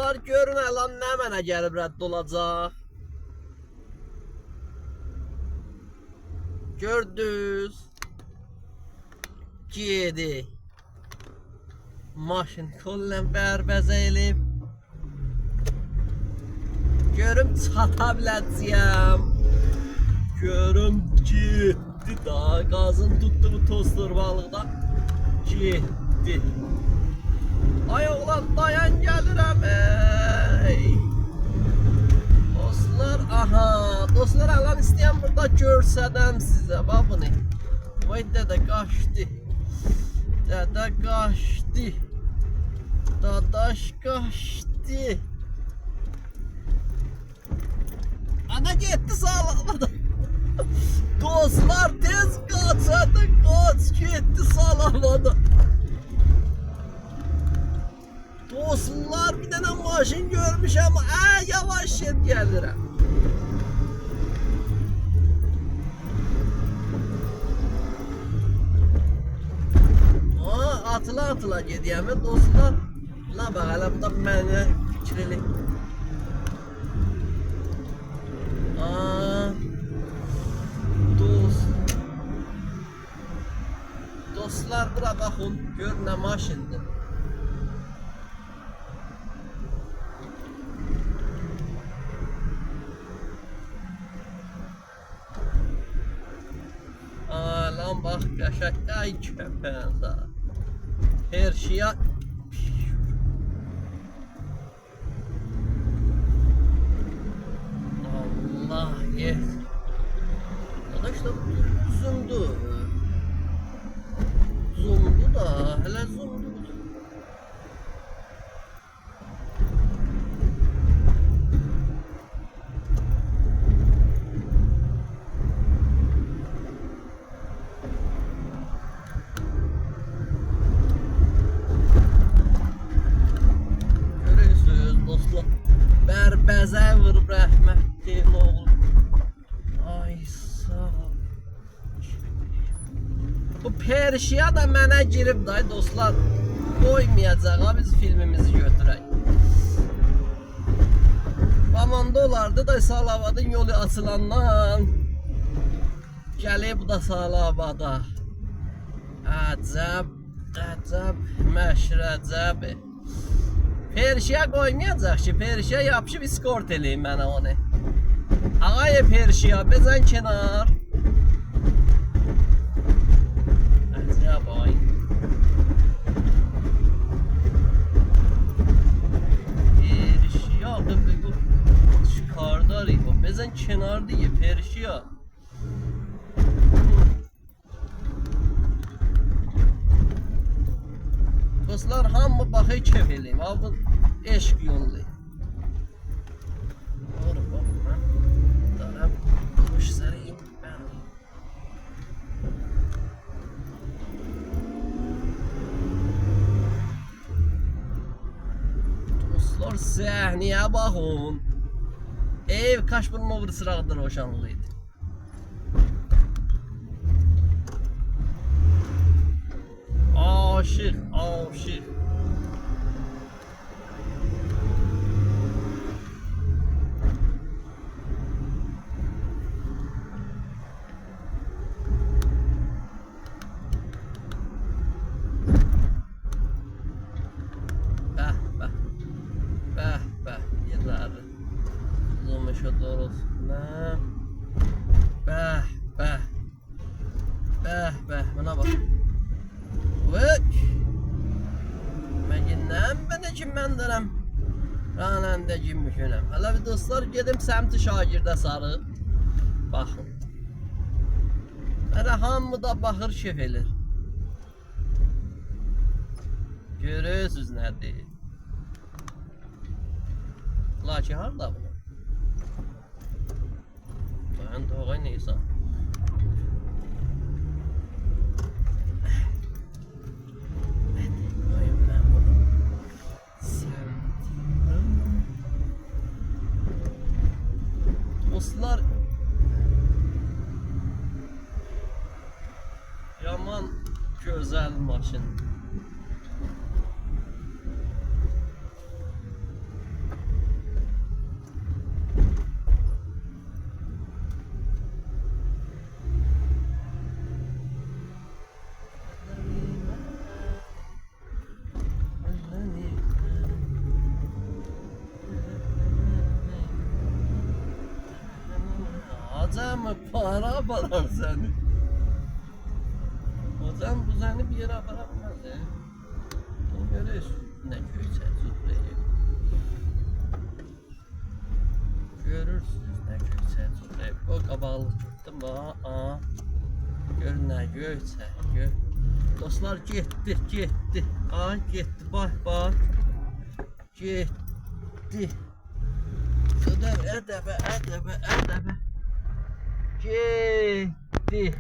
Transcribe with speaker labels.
Speaker 1: Dostlar görün lan nə mənə gəlib rədd olacaq. Gördünüz. Gedi. Maşın kollən bərbəzə elib. Görüm çata biləcəyəm. Görüm getdi da. Qazın tutdu bu toz torbalıqda. Getdi. Ay oğlan dayan gəlirəm ey. Dostlar aha. Dostlar alan istəyən burada görsədəm sizə. Bax bunu. Vay dədə qaçdı. Dədə qaçdı. Dadaş qaçdı. Ana getdi sağlamada. Dostlar tez qaç hadi qaç. Getdi sağlamada. Dostlar bir dənə maşın görmüşəm. Yavaş get gəlirəm. Atıla gediyəm dostlar. La bax hələ bu da mənə fikirli. Dostlar bura baxın, gör nə maşındır. Lan bax qəşəng, ay köpəndə. Her şeyə Allah yes. Arkadaşlar zoomdu. Zoomdu da hele zoomdu. Bərbəzə vurub rəhmətli oğul. Ay sağ ol. Bu Perşiya da mənə girib day dostlar. Qoymayacaq biz filmimizi götürək. Amanda olardı da Salavatın yolu açılandan. Gəlib bu da Salavada. Əcəb, əcəb, məşrəcəb. Perşiya qoymayacaq ki, Perşiya yapışıb iskort eləyim mənə onu. Ağay Perşiya, bezən kənar. Əcəb ay. Perşiya, bu çıxardar bu, bezən kənar deyə Perşiya. Dostlar hamı baxı kef eləyim. Bu eşq yolu. Doğru bax mən daram kuş sarayım ben. Dostlar səhnəyə baxın. Ev kaç bunun over sırağıdır roşanlıydı. Aşık, aşık. Bəh, bəh. Bəh, bəh. Yerləri. Zomişə doğru. Bəh, bəh. Bəh, bəh. Buna bax. Vək. Mən kimməndərəm. Ranəndə kimmişənəm. Hələ bir dostlar gedim səmti şagirdə sarı. Baxın. Hələ hamı da baxır şef elir. Görürsünüz nədir? Lakin harada bu? Ben doğay neyse. Dostlar yaman güzel maşın. Hocam para aparar seni. Hocam bu seni bir yere aparamaz ya. Görüyorsun ne köyse zıplayıyor. Görürsünüz ne köyse zıplayıyor. O kabalı tuttum da aa. Gör ne köyse gör. Dostlar gitti. Aa gitti bak. Gitti. Edebe. Gitti.